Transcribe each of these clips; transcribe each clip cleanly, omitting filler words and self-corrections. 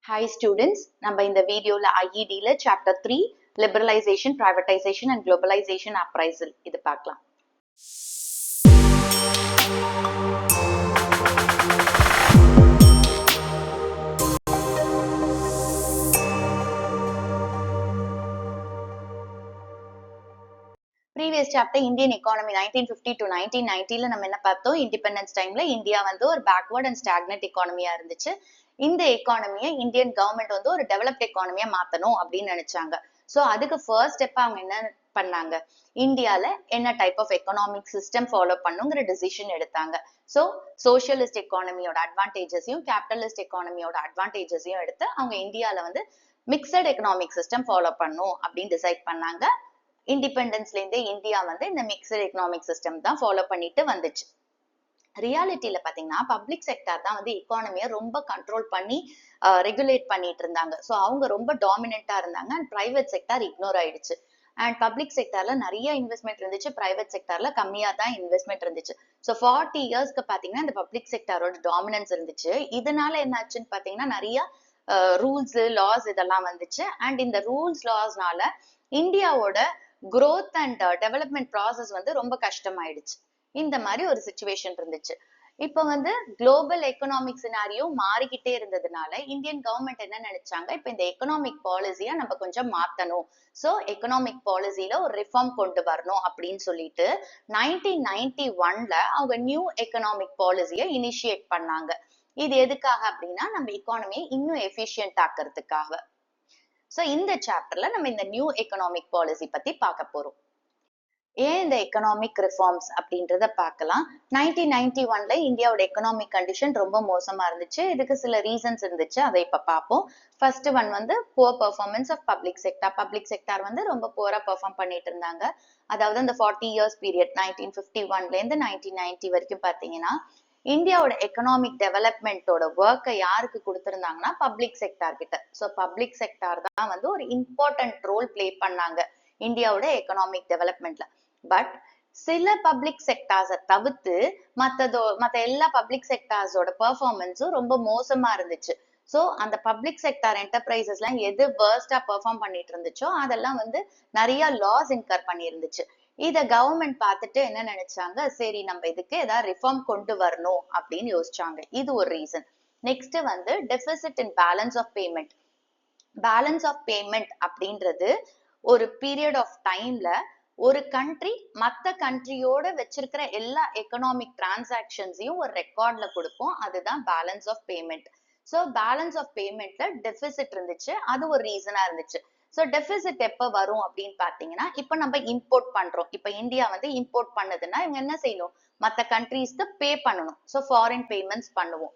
Hi students, நம்ம இந்த வீடியோல IED chapter 3 liberalization, privatization and globalization appraisal இது பார்க்கலாம். previous chapter Indian economy 1950 to 1990 நம்ம என்ன பார்த்தோம்? இண்டிபெண்டன்ஸ் டைம்ல இந்தியா ஒரு பேக்வர்ட் அண்ட் ஸ்டாக்னட் எக்கானமியா இருந்துச்சு. இந்த எக்கானமியை இந்தியன் கவர்மெண்ட் ஒரு டெவலப்ட் எக்கானமியா மாத்தணும் அப்படின்னு நினைச்சாங்க. சோ அதுக்கு ஃபர்ஸ்ட் ஸ்டெப் அவங்க என்ன பண்ணாங்க? இந்தியால என்ன type of economic system follow பண்ணுங்கிற டிசிஷன் எடுத்தாங்க. சோ சோசியலிஸ்ட் எக்கானமியோட அட்வான்டேஜஸையும் கேபிட்டலிஸ்ட் எக்கானமியோட அட்வான்டேஜஸையும் எடுத்து அவங்க இந்தியால மிக்சட் எக்கனாமிக் சிஸ்டம் ஃபாலோ பண்ணும் அப்படின்னு டிசைட் பண்ணாங்க. இண்டிபெண்டன்ஸ்ல இருந்தே இந்தியா இந்த மிக்சட் எக்கனாமிக் சிஸ்டம் தான் ஃபாலோ பண்ணிட்டு வந்துச்சு. ரியாலிட்டியில பாத்தீங்கன்னா பப்ளிக் செக்டார் தான் எக்கானமியை ரொம்ப கண்ட்ரோல் பண்ணி ரெகுலேட் பண்ணிட்டு இருந்தாங்க. ஸோ அவங்க ரொம்ப டாமினண்டா இருந்தாங்க அண்ட் பிரைவேட் செக்டார் இக்னோர் ஆயிடுச்சு. அண்ட் பப்ளிக் செக்டார்ல நிறைய இன்வெஸ்ட்மெண்ட் இருந்துச்சு, பிரைவேட் செக்டார்ல கம்மியா தான் இன்வெஸ்ட்மெண்ட் இருந்துச்சு. ஸோ 40 இயர்ஸ்க்கு பாத்தீங்கன்னா இந்த பப்ளிக் செக்டாரோட டாமினன்ஸ் இருந்துச்சு. இதனால என்ன ஆச்சுன்னு பாத்தீங்கன்னா நிறைய ரூல்ஸ் லாஸ் இதெல்லாம் வந்துச்சு. அண்ட் இந்த ரூல்ஸ் லாஸ்னால இந்தியாவோட growth and development process ரொம்ப கஷ்டமாயிடுச்சு. இந்த மாதிரி ஒரு சிச்சுவேஷன் இருந்துச்சு. இப்ப குளோபல் எக்கனாமிக் சினாரியோ மாறிக்கிட்டே இருந்ததுனால இந்தியன் கவர்மெண்ட் என்ன நினைச்சாங்க, இப்ப இந்த எக்கனாமிக் பாலிசியா நம்ம கொஞ்சம் மாத்தணும். சோ எக்கனாமிக் பாலிசியில ஒரு ரிஃபார்ம் கொண்டு வரணும் அப்படின்னு சொல்லிட்டு 1991ல அவங்க நியூ எக்கனாமிக் பாலிசியை இனிஷியேட் பண்ணாங்க. இது எதுக்காக அப்படின்னா நம்ம எக்கானமியை இன்னும் எஃபிஷியன்ட் ஆக்குறதுக்காக. சோ இந்த சாப்டர்ல நம்ம இந்த நியூ எக்கனாமிக் பாலிசி பத்தி பார்க்க போறோம். ஏன் இந்த எக்கனாமிக் ரிஃபார்ம்ஸ் அப்படின்றத பார்க்கலாம். 1991ல இந்தியாவோட எக்கனாமிக் கண்டிஷன் ரொம்ப மோசமா இருந்துச்சு. இதுக்கு சில ரீசன்ஸ் இருந்துச்சு, அதை இப்ப பார்ப்போம். First one poor performance of public sector. Public sector ரொம்ப புவரா பெர்ஃபார்ம் பண்ணிட்டு இருந்தாங்க. அதாவது அந்த 40 இயர்ஸ் பீரியட் 1951ல இருந்து 1990 வரைக்கும் பாத்தீங்கன்னா இந்தியாவோட எக்கனாமிக் டெவலப்மெண்டோட ஒர்க்கை யாருக்கு கொடுத்திருந்தாங்கன்னா பப்ளிக் செக்டார் கிட்ட. ஸோ பப்ளிக் செக்டார் தான் ஒரு இம்பார்ட்டன்ட் ரோல் பிளே பண்ணாங்க இந்தியாவோட எக்கனாமிக் டெவலப்மெண்ட்ல. பட் சில பப்ளிக் செக்டார்ஸை தவிர்த்து மத்த எல்லா பப்ளிக் செக்டார்ஸோட பெர்ஃபார்மன்ஸும் ரொம்ப மோசமா இருந்துச்சு. சோ அந்த பப்ளிக் செக்டார் என்டர்பிரைசஸ் எல்லாம் எது வேர்ஸ்டா பெர்ஃபார்ம் பண்ணிட்டு இருந்துச்சோ அதெல்லாம் நிறைய லாஸ் இன்கர் பண்ணி இருந்துச்சு. இத கவர்மெண்ட் பார்த்துட்டு என்ன நினைச்சாங்க, சரி நம்ம இதுக்கு ஏதாவது ரிஃபார்ம் கொண்டு வரணும் அப்படின்னு யோசிச்சாங்க. இது ஒரு reason. Next deficit in balance of payment. Balance of payment அப்படின்றது ஒரு பீரியட் ஆஃப் டைம்ல ஒரு கண்ட்ரி மத்த கண்ட்ரியோட வச்சிருக்கிற எல்லா எக்கனாமிக் டிரான்சாக்ஷன்ஸையும் ஒரு ரெக்கார்ட்ல கொடுப்போம். அதுதான் balance of payment. So balance of பேமெண்ட்ல டெபிசிட் இருந்துச்சு, அது ஒரு ரீசனா இருந்துச்சு. சோ டெபிசிட் எப்ப வரும் அப்படின்னு பாத்தீங்கன்னா, இப்ப நம்ம இம்போர்ட் பண்றோம். இப்ப இந்தியா இம்போர்ட் பண்ணதுன்னா இவங்க என்ன செய்யணும், மத்த கண்ட்ரீஸ்க்கு பே பண்ணணும். சோ ஃபாரின் பேமெண்ட்ஸ் பண்ணுவோம்.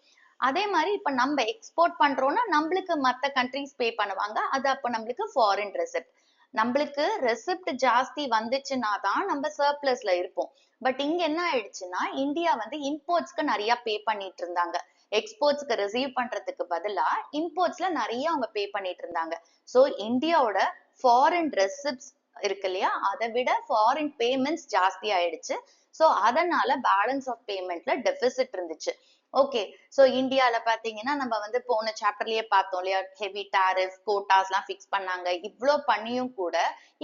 அதே மாதிரி இப்ப நம்ம எக்ஸ்போர்ட் பண்றோம்னா நம்மளுக்கு மத்த கண்ட்ரீஸ் பே பண்ணுவாங்க. அது அப்ப நம்மளுக்கு ஃபாரின் ரெசிப்ட். நம்மளுக்கு ரெசிப்ட் ஜாஸ்தி வந்துச்சுன்னா தான் நம்ம சர்ப்ளஸ்ல இருப்போம். பட் இங்க என்ன ஆயிடுச்சுன்னா இந்தியா இம்போர்ட்ஸ்க்கு நிறைய பே பண்ணிட்டு இருந்தாங்க. எக்ஸ்போர்ட்ஸ்க்கு ரிசீவ் பண்றதுக்கு பதிலா இம்போர்ட்ஸ்ல நிறைய அவங்க பே பண்ணிட்டு இருந்தாங்க. சோ இந்தியாவோட ஃபாரின் ரெசிப்ட்ஸ் இருக்கு இல்லையா, அதை விட ஃபாரின் பேமெண்ட்ஸ் ஜாஸ்தி ஆயிடுச்சு. சோ அதனால பேலன்ஸ் ஆஃப் பேமெண்ட்ல டெபிசிட் இருந்துச்சு. ஓகே, சோ இந்தியால பாத்தீங்கன்னா நம்ம போன சாப்டர்லயே பார்த்தோம் இல்லையா, ஹெவி டாரிஃப் கோட்டாஸ் எல்லாம் பிக்ஸ் பண்ணாங்க. இவ்ளோ பண்ணியும் கூட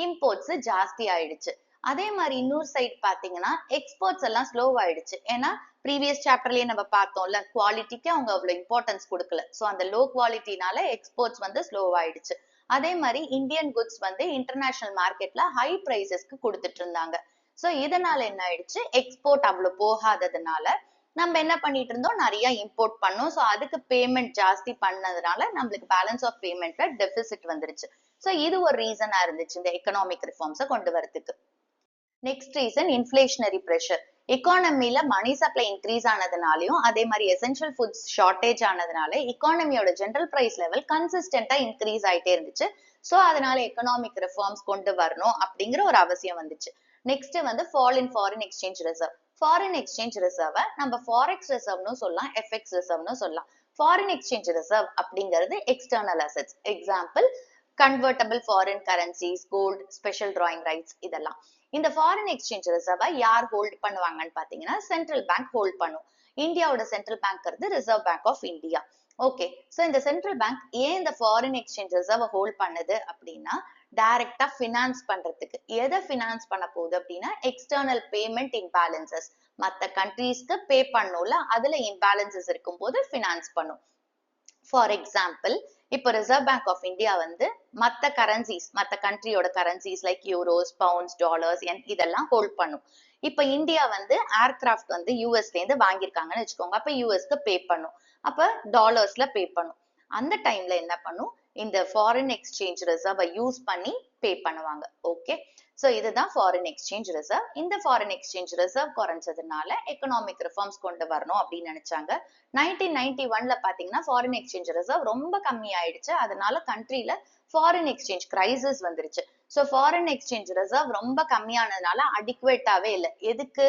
இம்போர்ட்ஸ் ஜாஸ்தி ஆயிடுச்சு. அதே மாதிரி இன்னொரு சைடு பாத்தீங்கன்னா எக்ஸ்போர்ட்ஸ் எல்லாம் ஸ்லோ ஆயிடுச்சு. ஏன்னா ப்ரீவியஸ் சாப்டர்லயே நம்ம பார்த்தோம்ல, குவாலிட்டிக்கு அவங்க அவ்வளவு இம்பார்ட்டன்ஸ் கொடுக்கல. சோ அந்த லோ குவாலிட்டினால எக்ஸ்போர்ட்ஸ் ஸ்லோ ஆயிடுச்சு. அதே மாதிரி இந்தியன் குட்ஸ் இன்டர்நேஷனல் மார்க்கெட்ல ஹை பிரைசஸ்க்கு கொடுத்துட்டு இருந்தாங்க. சோ இதனால என்ன ஆயிடுச்சு, எக்ஸ்போர்ட் அவ்வளவு போகாததுனால நம்ம என்ன பண்ணிட்டு இருந்தோம், நிறைய இம்போர்ட் பண்ணோம். சோ அதுக்கு பேமெண்ட் ஜாஸ்தி பண்ணதுனால நம்மளுக்கு பேலன்ஸ் ஆஃப் பேமெண்ட்ல டெபிசிட் வந்துருச்சு. சோ இது ஒரு ரீசனா இருந்துச்சு இந்த எக்கனாமிக் ரிஃபார்ம்ஸை கொண்டு வரதுக்கு. Next reason inflationary pressure. எக்கானமில மணி சப்ளை இன்க்ரீஸ் ஆனதுனாலையும் அதே மாதிரி எசென்ஷியல் ஃபுட்ஸ் ஷார்டேஜ் ஆனதுனால எக்கானமியோட ஜெனரல் பிரைஸ் லெவல் கன்சிஸ்டன்டா இன்க்ரீஸ் ஆயிட்டே இருந்துச்சு. சோ அதனால எக்கனாமிக் ரிஃபார்ம்ஸ் கொண்டு வரணும் அப்படிங்கிற ஒரு அவசியம் வந்துச்சு. Next fall in foreign exchange reserve. Foreign exchange reserve நம்ம ஃபாரெக்ஸ் ரிசர்வ்னு சொல்லலாம், எஃப்எக்ஸ் ரிசர்வ்னு சொல்லலாம். ஃபாரின் எக்ஸ்சேஞ்ச் ரிசர்வ் அப்படிங்கிறது external assets. Example convertible foreign currencies, gold, special drawing rights இதெல்லாம். இந்த ஃபாரின் எக்ஸ்சேஞ்ச் ரிசர்வை யார் ஹோல்ட் பண்ணுவாங்கன்னு பாத்தீங்கன்னா சென்ட்ரல் பேங்க் ஹோல்ட் பண்ணும். இந்தியாவோட central bank reserve bank of India. Okay, so இந்த சென்ட்ரல் பேங்க் ஏன் இந்த ஃபாரின் எக்ஸ்சேஞ்ச் ரிசர்வ் ஹோல்ட் பண்ணுது அப்படின்னா, டைரக்டா ஃபினான்ஸ் பண்றதுக்கு. எதை ஃபினான்ஸ் பண்ண போகுது அப்படின்னா, எக்ஸ்டர்னல் பேமெண்ட் இம்பேலன்சஸ். மத்த கண்ட்ரீஸ்க்கு பே பண்ணணும்ல, அதுல இம்பேலன்சஸ் இருக்கும்போது ஃபினான்ஸ் பண்ணும். ஃபார் எக்ஸாம்பிள், இப்போ ரிசர்வ் பேங்க் ஆஃப் இந்தியா வந்து மத்த கரன்சிஸ், மத்த கண்ட்ரியோட currencies like euros, pounds, dollars, இதெல்லாம் ஹோல்ட் பண்ணும். இப்ப இந்தியா வந்து ஏர்கிராஃப்ட் வந்து யூஎஸ்ல இருந்து வாங்கியிருக்காங்கன்னு வச்சுக்கோங்க. அப்ப யூஎஸ்க்கு பே பண்ணும். அப்ப டாலர்ஸ்ல பே பண்ணும். அந்த டைம்ல என்ன பண்ணும், இந்த ஃபாரின் எக்ஸ்சேஞ்ச் ரிசர்வை யூஸ் பண்ணி பே பண்ணுவாங்க. ஓகே, ஸோ இதுதான் ஃபாரின் எக்ஸ்சேஞ்ச் ரிசர்வ். இந்த ஃபாரின் எக்ஸ்சேஞ்ச் ரிசர்வ் குறைஞ்சதுனால எக்கனாமிக் ரிஃபார்ம்ஸ் கொண்டு வரணும் அப்படின்னு நினைச்சாங்க. 1991ல பாத்தீங்கன்னா ஃபாரின் எக்ஸ்சேஞ்ச் ரிசர்வ் ரொம்ப கம்மி ஆயிடுச்சு. அதனால கண்ட்ரில ஃபாரின் எக்ஸ்சேஞ்ச் கிரைசிஸ் வந்துருச்சு. ஸோ ஃபாரின் எக்ஸ்சேஞ்ச் ரிசர்வ் ரொம்ப கம்மியானதுனால அடிக்குவேட்டாவே இல்லை. எதுக்கு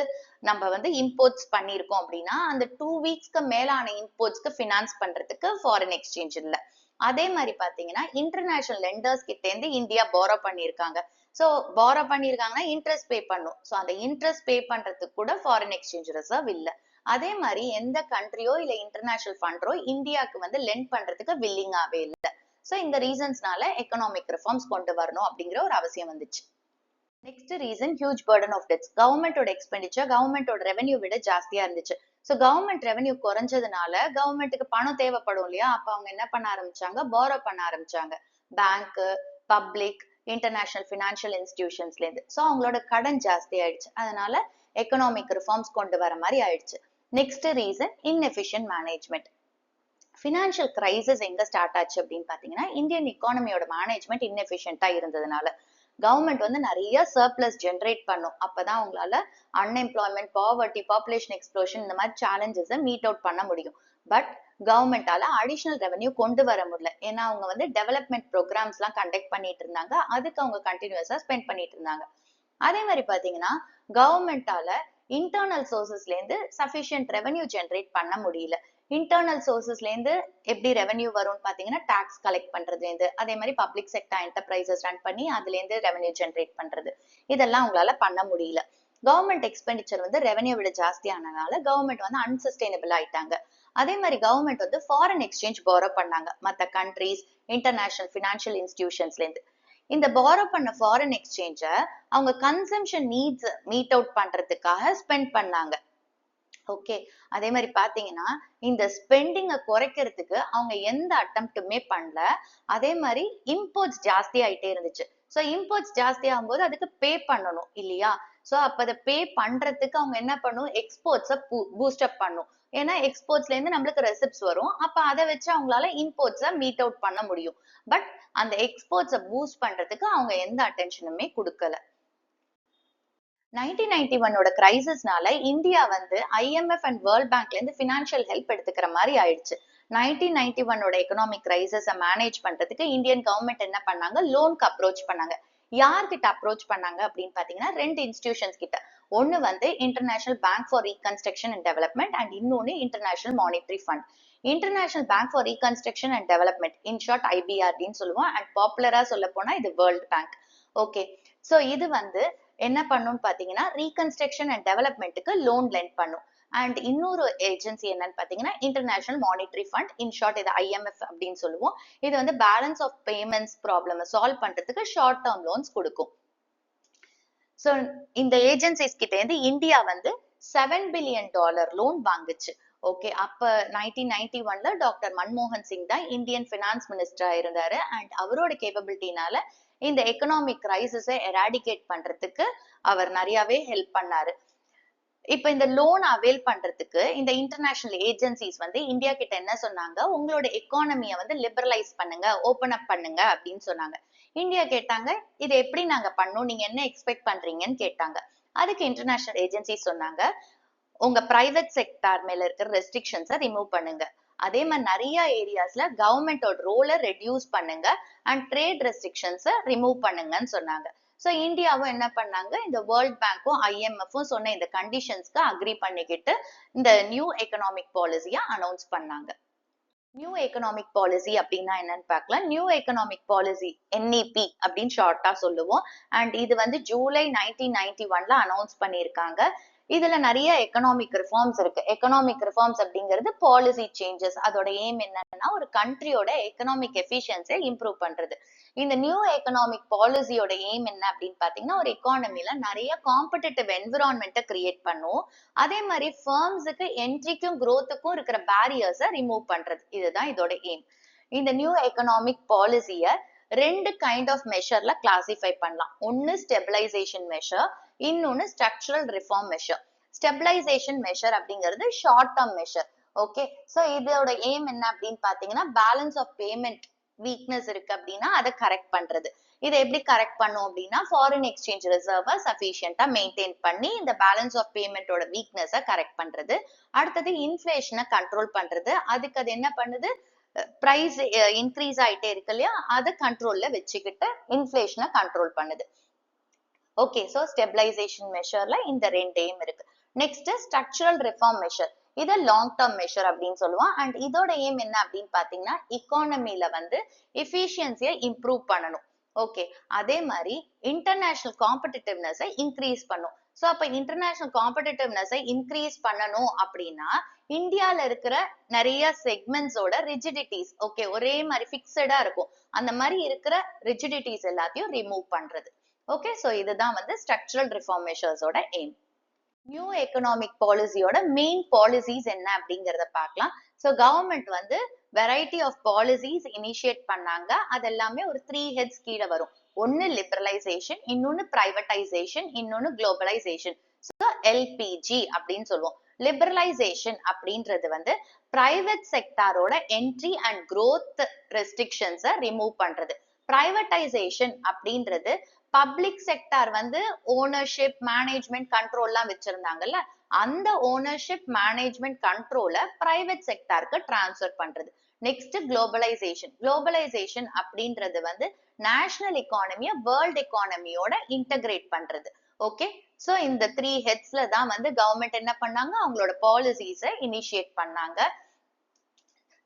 நம்ம வந்து இம்போர்ட்ஸ் பண்ணியிருக்கோம் அப்படின்னா, அந்த 2 வீக்ஸ்க்கு மேலான இம்போர்ட்ஸ்க்கு ஃபினான்ஸ் பண்றதுக்கு ஃபாரின் எக்ஸ்சேஞ்ச் இல்லை. அதே மாதிரி பாத்தீங்கன்னா இன்டர்நேஷனல் லெண்டர்ஸ் கிட்ட இருந்து இந்தியா பாரோ பண்ணியிருக்காங்க. ஸோ பாரோ பண்ணியிருக்காங்கன்னா இன்ட்ரெஸ்ட் பே பண்ணும். ஸோ அந்த இன்ட்ரெஸ்ட் பே பண்றதுக்கு கூட ஃபாரின் எக்ஸ்சேஞ்ச் ரிசர்வ் இல்லை. அதே மாதிரி எந்த கண்ட்ரியோ இல்ல இன்டர்நேஷனல் ஃபண்டோ இந்தியாவுக்கு வந்து லெண்ட் பண்றதுக்கு வில்லிங்காவே இல்லை. ஸோ இந்த ரீசன்ஸ்னால எக்கனாமிக் ரிஃபார்ம்ஸ் கொண்டு வரணும் அப்படிங்கிற ஒரு அவசியம் வந்துச்சு. Next reason huge burden of debts. கவர்மெண்டோட எக்ஸ்பெண்டிச்சர் கவர்மெண்டோட ரெவன்யூ விட ஜாஸ்தியா இருந்துச்சு. ஸோ கவர்மெண்ட் ரெவன்யூ குறைஞ்சதுனால கவர்மெண்ட்டுக்கு பணம் தேவைப்படும் இல்லையா, அப்ப அவங்க என்ன பண்ண ஆரம்பிச்சாங்க, பாரோ பண்ண ஆரம்பிச்சாங்க. பேங்க், பப்ளிக், இன்டர்நேஷனல் ஃபினான்ஷியல் இன்ஸ்டிடியூஷன்ஸ்ல இருந்து. ஸோ அவங்களோட கடன் ஜாஸ்தி ஆயிடுச்சு. அதனால எக்கனாமிக் ரிஃபார்ம்ஸ் கொண்டு வர மாதிரி ஆயிடுச்சு. Next reason inefficient management. Financial crisis எங்க ஸ்டார்ட் ஆச்சு அப்படின்னு பாத்தீங்கன்னா, இந்தியன் எக்கானமியோட மேனேஜ்மெண்ட் இன்எஃபிஷியன்ட்டா இருந்ததுனால. கவர்மெண்ட் வந்து நிறைய சர்ப்ளஸ் ஜென்ரேட் பண்ணும். அப்பதான் அவங்களால அன்எம்ப்ளாய்மெண்ட், பாவர்ட்டி, பாப்புலேஷன் எக்ஸ்ப்ளோஷன் இந்த மாதிரி சேலஞ்சஸை மீட் அவுட் பண்ண முடியும். பட் கவர்மெண்டால அடிஷனல் ரெவன்யூ கொண்டு வர முடியல. ஏன்னா அவங்க வந்து டெவலப்மெண்ட் ப்ரோக்ராம்ஸ் எல்லாம் கண்டக்ட் பண்ணிட்டு இருந்தாங்க. அதுக்கு அவங்க கண்டினியூஸா ஸ்பெண்ட் பண்ணிட்டு இருந்தாங்க. அதே மாதிரி பாத்தீங்கன்னா கவர்மெண்டால இன்டர்னல் சோர்சஸ்ல இருந்து சஃபிஷியன்ட் ரெவன்யூ ஜென்ரேட் பண்ண முடியல. இன்டர்னல் சோர்சஸ்ல இருந்து எப்படி ரெவன்யூ வரும்னு பாத்தீங்கன்னா டாக்ஸ் கலெக்ட் பண்றதுல இருந்து, அதே மாதிரி பப்ளிக் செக்டர் என்டர்பிரைசஸ் ரன் பண்ணி அதுல இருந்து ரெவன்யூ ஜென்ரேட் பண்றது, இதெல்லாம் அவங்களால பண்ண முடியல. கவர்மெண்ட் எக்ஸ்பெண்டிச்சர் வந்து ரெவன்யூ விட ஜாஸ்தியானனால கவர்மெண்ட் வந்து அன்சஸ்டைனபிள் ஆயிட்டாங்க. அதே மாதிரி கவர்மெண்ட் வந்து ஃபாரின் எக்ஸ்சேஞ்ச் பாரோ பண்ணாங்க மத்த கண்ட்ரீஸ், இன்டர்நேஷனல் ஃபினான்ஷியல் இன்ஸ்டிடியூஷன்ஸ்ல இருந்து. இந்த பாரோ பண்ண ஃபாரின் எக்ஸ்சேஞ்ச அவங்க கன்சம்ஷன் நீட்ஸ் மீட் அவுட் பண்றதுக்காக ஸ்பெண்ட் பண்ணாங்க. ஓகே, அதே மாதிரி பாத்தீங்கன்னா இந்த ஸ்பெண்டிங்க குறைக்கிறதுக்கு அவங்க எந்த அட்டம்ப்டுமே பண்ணல. அதே மாதிரி இம்போர்ட்ஸ் ஜாஸ்தி ஆயிட்டே இருந்துச்சு. ஸோ இம்போர்ட்ஸ் ஜாஸ்தி ஆகும்போது அதுக்கு பே பண்ணணும் இல்லையா. ஸோ அப்ப அதை பே பண்றதுக்கு அவங்க என்ன பண்ணும், எக்ஸ்போர்ட்ஸை பூஸ்டப் பண்ணும். ஏன்னா எக்ஸ்போர்ட்ஸ்ல இருந்து நம்மளுக்கு ரெசிப்ட்ஸ் வரும். அப்ப அதை வச்சு அவங்களால இம்போர்ட்ஸை மீட் அவுட் பண்ண முடியும். பட் அந்த எக்ஸ்போர்ட்ஸை பூஸ்ட் பண்றதுக்கு அவங்க எந்த அட்டென்ஷனுமே கொடுக்கல. 1991ஓட கிரைசிஸ்னால இந்தியா வந்து IMF அண்ட் வேர்ல்ட் பேங்க்ல இருந்து ஃபினான்ஷியல் ஹெல்ப் எடுத்துக்கிற மாதிரி ஆயிடுச்சு. 1991ஓட எக்கனாமிக் கிரைசிஸை மேனேஜ் பண்றதுக்கு இந்தியன் கவர்மெண்ட் என்ன பண்ணாங்க, லோனுக்கு அப்ரோச் பண்ணாங்க. யார்கிட்ட அப்ரோச் பண்ணாங்க அப்படின்னு பாத்தீங்கன்னா 2 இன்ஸ்டிடியூஷன்ஸ் கிட்ட. ஒன்னு வந்து international bank for reconstruction and development and இன்னொன்னு international monetary fund. International bank for reconstruction and development, in short IBRDன்னு சொல்லுவோம். அண்ட் பாப்புலரா சொல்ல போனா இது வேர்ல்ட் பேங்க். ஓகே, சோ இது வந்து என்ன பண்ணும்னு பாத்தீங்கன்னா ரீகன்ஸ்ட்ரக்ஷன் அண்ட் டெவலப்மெண்ட்டுக்கு லோன் லெண்ட் பண்ணும். அண்ட் இன்னொரு ஏஜென்சி என்னன்னு பாத்தீங்கன்னா international monetary fund, in short இது IMF அப்படின்னு சொல்லுவோம். இது வந்து balance of payments problem solve பண்றதுக்கு ஷார்ட் டேர்ம் லோன்ஸ் கொடுக்கும். சோ இந்த ஏஜென்சிஸ் கிட்ட இருந்து இந்தியா வந்து $7 பில்லியன் லோன் வாங்குச்சு. ஓகே, அப்ப 1991ல டாக்டர் மன்மோகன் சிங் தான் இந்தியன் பினான்ஸ் மினிஸ்டரா இருந்தாரு. அண்ட் அவரோட கேப்பபிலிட்டினால இந்த எக்கனாமிக் கிரைசிஸை எராடிகேட் பண்றதுக்கு அவர் நிறையவே ஹெல்ப் பண்ணாரு. இப்ப இந்த லோன் அவேல் பண்றதுக்கு இந்த இன்டர்நேஷனல் ஏஜென்சிஸ் வந்து இந்தியா கிட்ட என்ன சொன்னாங்க, உங்களோட எக்கானமியை வந்து லிபரலைஸ் பண்ணுங்க, ஓபன் அப் பண்ணுங்க அப்படின்னு சொன்னாங்க. இந்தியா கேட்டாங்க, இது எப்படி நாங்க பண்ணோம், நீங்க என்ன எக்ஸ்பெக்ட் பண்றீங்கன்னு கேட்டாங்க. அதுக்கு இன்டர்நேஷனல் ஏஜென்சிஸ் சொன்னாங்க, உங்க பிரைவேட் செக்டார் மேல இருக்கிற ரெஸ்ட்ரிக்ஷன்ஸை ரிமூவ் பண்ணுங்க. அதே மாதிரி நிறைய ஏரியாஸ்ல கவர்மெண்டோட ரோலை ரெடியூஸ் பண்ணுங்க அண்ட் ட்ரேட் ரெஸ்ட்ரிக்ஷன்ஸை ரிமூவ் பண்ணுங்கன்னு சொன்னாங்க. ஸோ இந்தியாவும் என்ன பண்ணாங்க, இந்த வேர்ல்ட் பேங்க்கும் IMFும் சொன்ன இந்த கண்டிஷன்ஸ்க்கு அக்ரி பண்ணிக்கிட்டு இந்த நியூ எக்கனாமிக் பாலிசியை அனௌன்ஸ் பண்ணாங்க. நியூ எக்கனாமிக் பாலிசி அப்படின்னா என்னன்னு பார்க்கலாம். நியூ எக்கனாமிக் பாலிசி NEP அப்படின்னு ஷார்ட்டா சொல்லுவோம். அண்ட் இது வந்து ஜூலை 1991ல அனௌன்ஸ் பண்ணியிருக்காங்க. இதுல நிறைய எக்கனாமிக் ரிஃபார்ம்ஸ் இருக்கு. எக்கனாமிக் ரிஃபார்ம்ஸ் அப்படிங்கிறது பாலிசி சேஞ்சஸ். அதோட எய்ம் என்னன்னா ஒரு கண்ட்ரியோட எக்கனாமிக் எஃபிஷியன்சியை இம்ப்ரூவ் பண்றது. இந்த நியூ எக்கனாமிக் பாலிசியோட எய்ம் என்ன அப்படின்னு பாத்தீங்கன்னா ஒரு எக்கானமில நிறைய காம்படிட்டிவ் என்விரான்மெண்ட்டை கிரியேட் பண்ணும். அதே மாதிரி ஃபர்ம்ஸுக்கு என்ட்ரிக்கும் growthக்கும் இருக்கிற பேரியர்ஸை ரிமூவ் பண்றது. இதுதான் இதோட எய்ம். இந்த நியூ எக்கனாமிக் பாலிசிய ரெண்டு கைண்ட் ஆஃப் மெஷர்ல கிளாசிஃபை பண்ணலாம். ஒன்னு ஸ்டெபிலைசேஷன் மெஷர், இன்னொன்னு structural reform measure. Stabilisation measure அப்படிங்கிறது short term measure. Okay, so இதோட எய்ம் என்ன அப்படின்னு பாத்தீங்கன்னா பேலன்ஸ் ஆஃப் பேமெண்ட் வீக்னஸ் இருக்கு அப்படின்னா அதை கரெக்ட் பண்றது. இதை எப்படி கரெக்ட் பண்ணும் அப்படின்னா ஃபாரின் எக்ஸ்சேஞ்ச் ரிசர்வை சஃபிஷியண்டா மெயின்டைன் பண்ணி இந்த பேலன்ஸ் ஆஃப் பேமெண்டோட வீக்னஸை கரெக்ட் பண்றது. அடுத்தது இன்ஃபிளேஷனை கண்ட்ரோல் பண்றது. அதுக்கு அது என்ன பண்ணுது, பிரைஸ் இன்க்ரீஸ் ஆயிட்டே இருக்கு இல்லையா, அதை கண்ட்ரோல்ல வச்சுக்கிட்டு இன்ஃபிளேஷனை கண்ட்ரோல் பண்ணுது. ஓகே, சோ ஸ்டெபிலைசேஷன் மெஷர்ல இந்த ரெண்டு எய்ம் இருக்கு. Next structural reform measure. இத லாங் டேர்ம் மெஷர் அப்படின்னு சொல்லுவோம். அண்ட் இதோட எய்ம் என்ன அப்படின்னு பாத்தீங்கன்னா இக்கானமில வந்து எஃபிஷியன்சியை இம்ப்ரூவ் பண்ணணும். ஓகே, அதே மாதிரி இன்டர்நேஷனல் காம்படிட்டிவ்னஸை இன்க்ரீஸ் பண்ணும். சோ அப்ப இன்டர்நேஷனல் காம்படிட்டிவ்னஸை இன்க்ரீஸ் பண்ணணும் அப்படின்னா இந்தியால இருக்கிற நிறைய செக்மெண்ட்ஸோட ரிஜிடிட்டிஸ் ஓகே ஒரே மாதிரி ஃபிக்ஸடா இருக்கும். அந்த மாதிரி இருக்கிற ரிஜிடிட்டிஸ் எல்லாத்தையும் ரிமூவ் பண்றது. ஓகே, சோ இதுதான் வந்து ஸ்ட்ரக்சரல் ரிஃபார்ம் மெஷர்ஸோட எய்ம். நியூ எக்கனாமிக் பாலிசியோட மெயின் பாலிசிஸ் என்ன அப்படிங்கறத பார்க்கலாம். சோ கவர்மெண்ட் வந்து வெரைட்டி ஆஃப் பாலிசிஸ் இனிஷியேட் பண்ணாங்க. அது எல்லாமே ஒரு 3 ஹெட்ஸ் கீழே வரும். ஒன்னு லிபரலைசேஷன், இன்னொன்னு பிரைவேடைசேஷன், இன்னொன்னு குளோபலைசேஷன். சோ எல்பிஜி அப்படின்னு சொல்லுவோம். லிபரலைசேஷன் அப்படின்றது வந்து பிரைவேட் செக்டாரோட என்ட்ரி அண்ட் growth ரெஸ்ட்ரிக்ஷன்ஸை ரிமூவ் பண்றது. பிரைவேடைசேஷன் அப்படின்றது பப்ளிக் செக்டார் வந்து ஓனர்ஷிப் மேனேஜ்மெண்ட் கண்ட்ரோல்லாம் வச்சிருந்தாங்கல்ல, அந்த ஓனர்ஷிப் மேனேஜ்மெண்ட் கண்ட்ரோலை பிரைவேட் செக்டாருக்கு டிரான்ஸ்ஃபர் பண்றது. Next globalisation. குளோபலைசேஷன் அப்படின்றது வந்து நேஷனல் எக்கானமியை வேர்ல்ட் எக்கானமியோட இன்டகிரேட் பண்றது. ஓகே, சோ இந்த 3 ஹெட்ஸ்ல தான் வந்து கவர்மெண்ட் என்ன பண்ணாங்க, அவங்களோட பாலிசிஸை இனிஷியேட் பண்ணாங்க.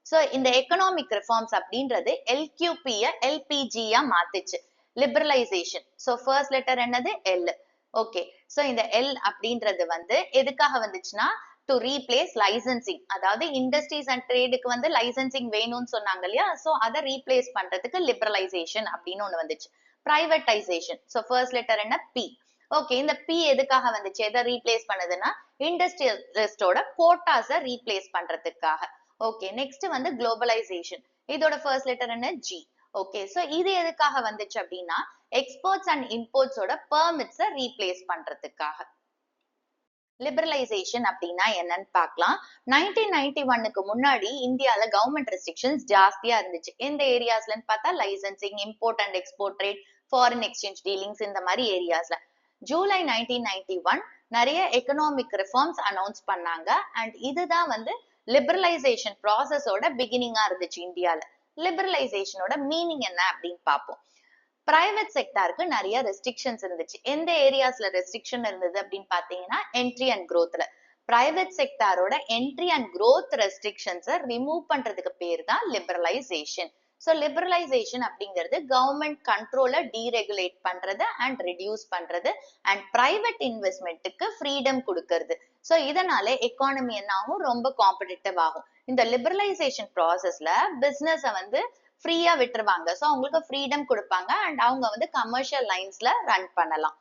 சோ இந்த எக்கனாமிக் ரிஃபார்ம்ஸ் அப்படின்றது எல்கியூபிய எல்பிஜியா மாத்துச்சு. லிபரலைசேஷன். சோ ஃபர்ஸ்ட் லெட்டர் என்னது, எல். ஓகே, சோ இந்த எல் அப்படின்றது வந்து எதுக்காக வந்துச்சுன்னா டு ரீப்ளேஸ் லைசன்சிங். அதாவது இண்டஸ்ட்ரீஸ் அண்ட் ட்ரேடுக்கு வந்து லைசன்சிங் வேணும்னு சொன்னாங்க இல்லையா, சோ அதை ரீப்ளேஸ் பண்றதுக்கு லிபரலைசேஷன் அப்படின்னு ஒண்ணு வந்துச்சு. பிரைவேடைசேஷன். சோ ஃபர்ஸ்ட் லெட்டர் என்ன, பி. ஓகே, இந்த பி எதுக்காக வந்துச்சு, எதை ரீப்ளேஸ் பண்ணுதுன்னா இண்டஸ்ட்ரியலிஸ்டோட கோட்டாஸை ரீப்ளேஸ் பண்றதுக்காக. ஓகே, நெக்ஸ்ட் வந்து குளோபலைசேஷன். இதோட ஃபர்ஸ்ட் லெட்டர் என்ன, ஜி. ஓகே, சோ இது எதுக்காக வந்துச்சு அப்படின்னா எக்ஸ்போர்ட்ஸ் அண்ட் இம்போர்ட்ஸோட பெர்மிட்ஸை ரீப்ளேஸ் பண்றதுக்காக. லிபரலைசேஷன் அப்படின்னா என்னன்னு பார்க்கலாம். 1991க்கு முன்னாடி இந்தியால கவர்மெண்ட் ரெஸ்ட்ரிக்ஷன்ஸ் ஜாஸ்தியா இருந்துச்சு. எந்த ஏரியாஸ்லன்னு பார்த்தா licensing, import and export trade, foreign exchange dealings, இந்த மாதிரி ஏரியாஸ்ல. ஜூலை 1991 நிறைய எக்கனாமிக் ரிஃபார்ம்ஸ் அனௌன்ஸ் பண்ணாங்க. அண்ட் இதுதான் வந்து லிபரலைசேஷன் ப்ராசஸோட பிகினிங்கா இருந்துச்சு இந்தியால. லிபரலைசேஷனோட மீனிங் என்ன அப்படின்னு பார்ப்போம். பிரைவேட் செக்டாருக்கு நிறைய ரெஸ்ட்ரிக்ஷன்ஸ் இருந்துச்சு. எந்த ஏரியாஸ்ல ரெஸ்ட்ரிக்ஷன் இருந்தது அப்படின்னு பாத்தீங்கன்னா என்ட்ரி அண்ட் growthல. பிரைவேட் செக்டாரோட என்ட்ரி அண்ட் growth ரெஸ்ட்ரிக்ஷன்ஸை ரிமூவ் பண்றதுக்கு பேர் தான் லிபரலைசேஷன். சோ லிபரலைசேஷன் அப்படிங்கிறது கவர்மெண்ட் கண்ட்ரோலை டீரெகுலேட் பண்றது அண்ட் ரெடியூஸ் பண்றது அண்ட் பிரைவேட் இன்வெஸ்ட்மெண்ட்டுக்கு ஃப்ரீடம் கொடுக்கறது. சோ இதனால எக்கானமி என்ன ஆகும், ரொம்ப காம்படிட்டிவ் ஆகும். இந்த லிபரலைசேஷன் ப்ராசஸ்ல பிசினஸ வந்து ஃப்ரீயா விட்டுருவாங்க. சோ அவங்களுக்கு ஃப்ரீடம் கொடுப்பாங்க அண்ட் அவங்க வந்து கமர்ஷியல் லைன்ஸ்ல ரன் பண்ணலாம்.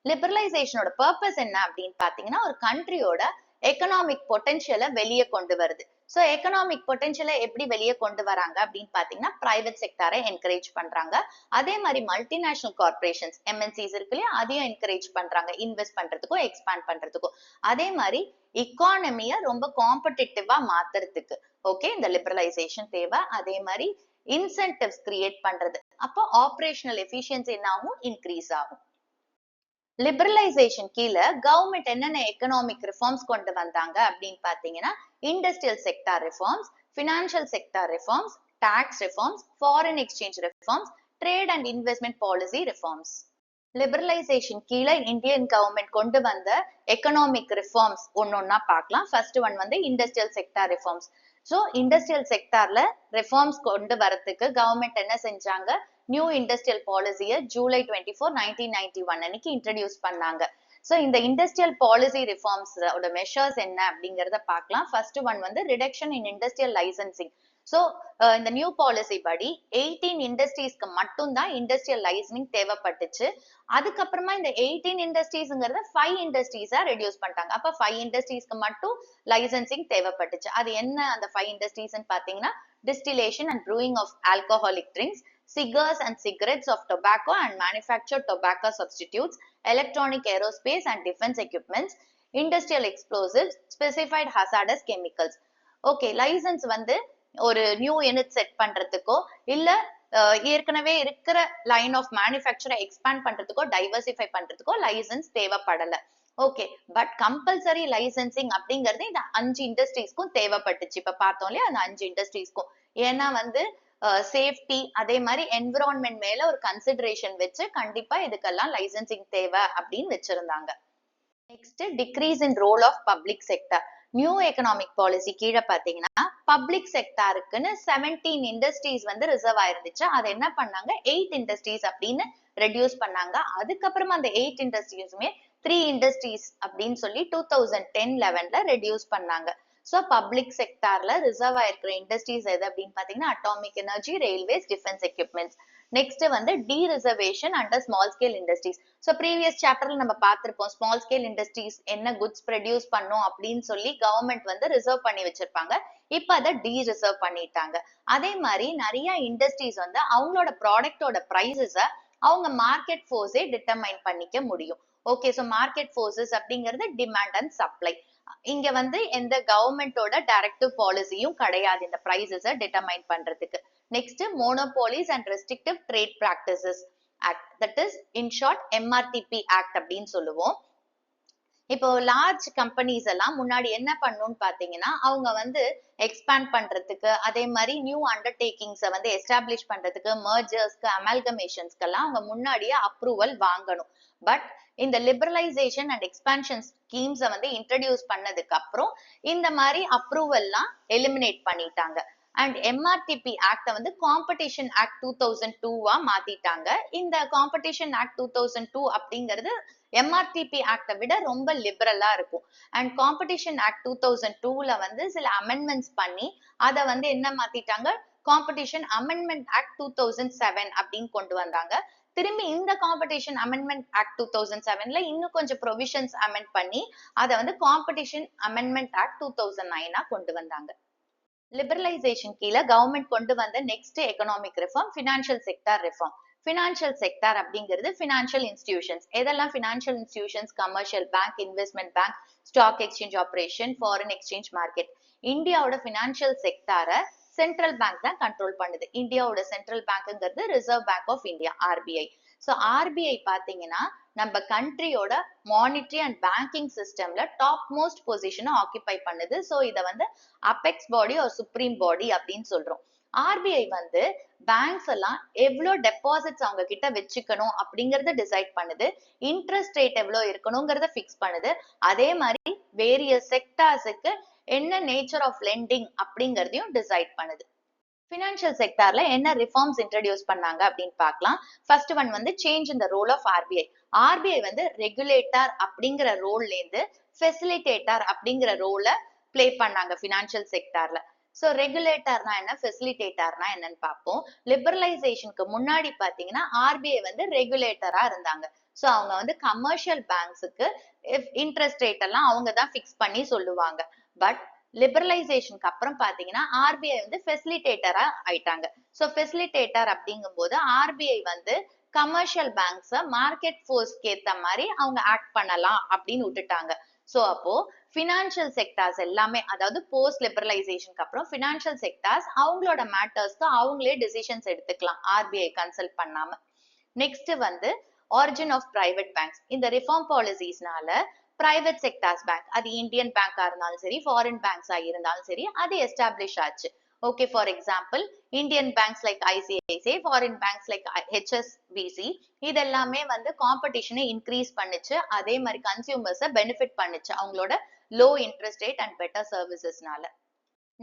லிபரலைசேஷனோட பர்பஸ் என்ன அப்படின்னு பாத்தீங்கன்னா ஒரு கண்ட்ரியோட எக்கனாமிக் பொட்டன்ஷியலை வெளியே கொண்டு வருது. சோ எக்கனாமிக் பொட்டன்ஷியலை எப்படி வெளியே கொண்டு வராங்க அப்படின்னு பாத்தீங்கன்னா பிரைவேட் செக்டாரை என்கரேஜ் பண்றாங்க. அதே மாதிரி மல்டிநேஷனல் கார்பரேஷன்ஸ் எம்என்சிஸ் இருக்கு இல்லையா, அதையும் என்கரேஜ் பண்றாங்க இன்வெஸ்ட் பண்றதுக்கும் எக்ஸ்பேண்ட் பண்றதுக்கும். அதே மாதிரி இக்கானமிய ரொம்ப காம்படிட்டிவா மாத்துறதுக்கு ஓகே இந்த லிபரலைசேஷன் தேவை. அதே மாதிரி இன்சென்டிவ்ஸ் கிரியேட் பண்றது. அப்போ ஆபரேஷனல் எஃபிஷியன்சி என்ன ஆகும், இன்க்ரீஸ் ஆகும். லிபரலைசேஷன் கீழே கவர்மெண்ட் என்னென்ன எக்கனாமிக் ரிஃபார்ம்ஸ் கொண்டு வந்தாங்க அப்படின்னு பாத்தீங்கன்னா industrial sector reforms, financial sector reforms, tax reforms, foreign exchange reforms, trade and investment policy reforms. Liberalisation கீழே இந்தியன் கவர்மெண்ட் கொண்டு வந்த எக்கனாமிக் ரிஃபார்ம்ஸ் ஒன்னொன்னா பார்க்கலாம். ஃபர்ஸ்ட் ஒன் வந்து industrial sector reforms. So industrial செக்டார்ல ரிஃபார்ம்ஸ் கொண்டு வரதுக்கு கவர்மெண்ட் என்ன செஞ்சாங்க, நியூ இண்டஸ்ட்ரியல் பாலிசியை ஜூலை 24, 1991 அன்னைக்கு இன்ட்ரடியூஸ் பண்ணாங்க. ஸோ இந்த இண்டஸ்ட்ரியல் பாலிசி ரிஃபார்ம்ஸ் மெஷர்ஸ் என்ன அப்படிங்கறத பார்க்கலாம். ஃபர்ஸ்ட் ஒன் வந்து ரிடக்ஷன் இன் இண்டஸ்ட்ரியல் லைசன்சிங். ஸோ இந்த நியூ பாலிசி படி 18 இண்டஸ்ட்ரீஸ்க்கு மட்டும் தான் இண்டஸ்ட்ரியல் லைசனிங் தேவைப்பட்டுச்சு. அதுக்கப்புறமா இந்த 18 இண்டஸ்ட்ரீஸ்ங்கிறத 5 இண்டஸ்ட்ரீஸா ரெடியூஸ் பண்ணிட்டாங்க. அப்ப 5 இண்டஸ்ட்ரீஸ்க்கு மட்டும் லைசன்சிங் தேவைப்பட்டுச்சு. அது என்ன அந்த 5 இண்டஸ்ட்ரீஸ்ன்னு பாத்தீங்கன்னா, distillation and brewing of alcoholic drinks, cigars and cigarettes of tobacco and manufactured tobacco substitutes, electronic, aerospace and defense equipments, industrial explosives, specified hazardous chemicals. Okay, license வந்து ஒரு நியூ யூனிட் செட் பண்றதுக்கோ இல்ல ஏற்கனவே இருக்கிற லைன் ஆஃப் மேனுஃபேக்சரை expand பண்றதுக்கோ diversify பண்றதுக்கோ licence தேவைப்படல. Okay, but compulsory licensing அப்படிங்கிறது இந்த 5 இண்டஸ்ட்ரீஸ்க்கும் தேவைப்பட்டுச்சு. இப்ப பார்த்தோம் இல்லையா, அந்த 5 இண்டஸ்ட்ரீஸ்க்கும். ஏன்னா வந்து சேஃப்டி அதே மாதிரி என்விரான்மெண்ட் மேல ஒரு கன்சிடரேஷன் வச்சு கண்டிப்பா இதுக்கெல்லாம் லைசன்சிங் தேவை அப்படின்னு வச்சிருந்தாங்க. Next, decrease in role of public sector. New economic policy கீழே பாத்தீங்கன்னா பப்ளிக் செக்டாருக்குன்னு 17 இண்டஸ்ட்ரீஸ் வந்து ரிசர்வ் ஆயிருந்துச்சு. அதை என்ன பண்ணாங்க, 8 இண்டஸ்ட்ரீஸ் அப்படின்னு ரெடியூஸ் பண்ணாங்க. அதுக்கப்புறமா அந்த 8 இண்டஸ்ட்ரீஸுமே 3 இண்டஸ்ட்ரீஸ் அப்படின்னு சொல்லி 2010-11 ரெடியூஸ் பண்ணாங்க. ஸோ பப்ளிக் செக்டார்ல ரிசர்வ் ஆயிருக்கிற இண்டஸ்ட்ரீஸ் எது அப்படின்னு பாத்தீங்கன்னா atomic energy, railways, defence equipments. Next வந்து dereservation under small scale industries. So previous சாப்டர்ல நம்ம பார்த்திருப்போம், ஸ்மால் ஸ்கேல் இண்டஸ்ட்ரீஸ் என்ன குட்ஸ் ப்ரொடியூஸ் பண்ணும் அப்படின்னு சொல்லி கவர்மெண்ட் வந்து ரிசர்வ் பண்ணி வச்சிருப்பாங்க. இப்ப அதை டி ரிசர்வ் பண்ணிட்டாங்க. அதே மாதிரி நிறைய இண்டஸ்ட்ரீஸ் வந்து அவங்களோட ப்ராடக்டோட பிரைசஸ அவங்க மார்க்கெட் ஃபோர்ஸே டிட்டர்மைன் பண்ணிக்க முடியும். ஓகே, ஸோ மார்க்கெட் ஃபோர்ஸஸ் அப்படிங்கிறது டிமாண்ட் அண்ட் சப்ளை. இங்க வந்து எந்த கவர்மெண்டோட டைரக்டிவ் பாலிசியும் கிடையாது இந்த பிரைசஸ டிட்டர்மைன் பண்றதுக்கு. Next, monopolies and restrictive trade practices act, that is in short MRTP act அப்படின்னு சொல்லுவோம். இப்போ லார்ஜ் கம்பெனிஸ் எல்லாம் முன்னாடி என்ன பண்ணணும்னு பாத்தீங்கன்னா, அவங்க வந்து எக்ஸ்பேண்ட் பண்றதுக்கு அதே மாதிரி நியூ அண்டர்டேக்கிங்ஸை வந்து எஸ்டாப்ளிஷ் பண்றதுக்கு, மர்ஜர்ஸ்க்கு, அமால்கமேஷன்ஸ்க்கு எல்லாம் அவங்க முன்னாடியே அப்ரூவல் வாங்கணும். பட் இந்த லிபரலைசேஷன் அண்ட் எக்ஸ்பான்ஷன் ஸ்கீம்ஸை வந்து இன்ட்ரடியூஸ் பண்ணதுக்கு அப்புறம் இந்த மாதிரி அப்ரூவல்லாம் எலிமினேட் பண்ணிட்டாங்க. அண்ட் எம்ஆர்டிபி ஆக்ட வந்து காம்படிஷன் ஆக்ட் 2002 மாத்திட்டாங்க. இந்த காம்படிஷன் ஆக்ட் 2002 அப்படிங்கிறது எம்ஆர்டிபி ஆக்ட விட ரொம்ப லிபரலா இருக்கும். அண்ட் காம்படிஷன் ஆக்ட் 2002ல வந்து சில அமெண்ட்மெண்ட்ஸ் பண்ணி அதை வந்து என்ன மாத்திட்டாங்க, காம்படிஷன் அமெண்ட்மெண்ட் ஆக்ட் 2007 அப்படின்னு கொண்டு வந்தாங்க. திரும்பி இந்த காம்படிஷன் அமெண்ட்மெண்ட் ஆக்ட் 2007ல இன்னும் கொஞ்சம் ப்ரொவிஷன்ஸ் அமெண்ட் பண்ணி அதை வந்து காம்படிஷன் அமெண்ட்மெண்ட் ஆக்ட் 2009 கொண்டு வந்தாங்க. லிபரலைசேஷன் கீழே கவர்மெண்ட் கொண்டு வந்த next economic reform financial sector reform. Financial sector அப்படிங்கிறது ஃபினான்ஷியல் இன்ஸ்டிடியூஷன்ஸ். எதெல்லாம் financial institutions? Commercial bank, investment bank, stock exchange operation, foreign exchange market. இந்தியாவோட ஃபினான்ஷியல் செக்டாரை சென்ட்ரல் பேங்க் தான் கண்ட்ரோல் பண்ணுது. இந்தியாவோட சென்ட்ரல் பேங்க்ங்கிறது reserve bank of India, RBI. So RBI பாத்தீங்கன்னா நம்ம கண்ட்ரியோட மானிட்டரி அண்ட் பேங்கிங் சிஸ்டம்ல டாப் மோஸ்ட் பொசிஷனை ஆக்கிபை பண்ணுது. ஸோ இதை வந்து அபெக்ஸ் பாடி ஒரு சுப்ரீம் பாடி அப்படின்னு சொல்றோம். ஆர்பிஐ வந்து பேங்க்ஸ் எல்லாம் எவ்வளோ டெபாசிட்ஸ் அவங்க கிட்ட வச்சுக்கணும் அப்படிங்கறத டிசைட் பண்ணுது. இன்ட்ரெஸ்ட் ரேட் எவ்வளவு இருக்கணுங்கிறத பிக்ஸ் பண்ணுது. அதே மாதிரி வேரியஸ் செக்டார்ஸுக்கு என்ன நேச்சர் ஆஃப் லெண்டிங் அப்படிங்கறதையும் டிசைட் பண்ணுது. ஃபினான்ஷியல் செக்டார்ல என்ன ரிஃபார்ம்ஸ் இன்ட்ரடியூஸ் பண்ணாங்க அப்படின்னு பார்க்கலாம். ஃபர்ஸ்ட் ஒன் வந்து change in the role of RBI. RBI வந்து ரெகுலேட்டர் அப்படிங்கிற ரோல்ல இருந்து ஃபெசிலிட்டேட்டர் அப்படிங்கிற ரோல பிளே பண்ணாங்க ஃபினான்ஷியல் செக்டார்ல. ஸோ ரெகுலேட்டர்னா என்ன, ஃபெசிலிட்டேட்டர்னா என்னன்னு பார்ப்போம். லிபரலைசேஷனுக்கு முன்னாடி பாத்தீங்கன்னா ஆர்பிஐ வந்து ரெகுலேட்டரா இருந்தாங்க. ஸோ அவங்க வந்து கமர்ஷியல் பேங்க்ஸுக்கு இன்ட்ரெஸ்ட் ரேட் எல்லாம் அவங்க தான் பிக்ஸ் பண்ணி சொல்லுவாங்க. பட் லிபரலைசேஷனுக்கு அப்புறம் பாத்தீங்கன்னா ஆர்பிஐ வந்து ஃபெசிலிட்டேட்டரா ஆயிட்டாங்க. ஸோ ஃபெசிலிட்டேட்டர் அப்படிங்கும் போது ஆர்பிஐ வந்து கமர்ஷியல் பேங்க்ஸ மார்க்கெட் ஃபோர்ஸ்க்கு ஏத்த மாதிரி அவங்க ஆக்ட் பண்ணலாம் அப்படின்னு விட்டுட்டாங்க. ஸோ அப்போ ஃபினான்ஷியல் செக்டார்ஸ் எல்லாமே, அதாவது போஸ்ட் லிபரலைசேஷனுக்கு அப்புறம் ஃபினான்ஷியல் செக்டார்ஸ் அவங்களோட மேட்டர்ஸ்க்கு அவங்களே டிசிஷன்ஸ் எடுத்துக்கலாம் ஆர்பிஐ கன்சல்ட் பண்ணாம. நெக்ஸ்ட் வந்து ஆரிஜின் ஆஃப் பிரைவேட் பேங்க்ஸ். இந்த ரிஃபார்ம் பாலிசிஸ்னால பிரைவேட் செக்டார்ஸ் பேங்க், அது இந்தியன் பேங்கா இருந்தாலும் சரி, ஃபாரின் பேங்க்ஸா இருந்தாலும் சரி, அது எஸ்டாப்ளிஷ் ஆச்சு. Okay, for example Indian banks like ICICI, foreign banks like HSBC, இதெல்லாமே வந்து காம்படிஷனை இன்க்ரீஸ் பண்ணுச்சு. அதே மாதிரி கன்சியூமர்ஸை பெனிஃபிட் பண்ணுச்சு அவங்களோட low interest rate and better சர்வீசஸ்னால.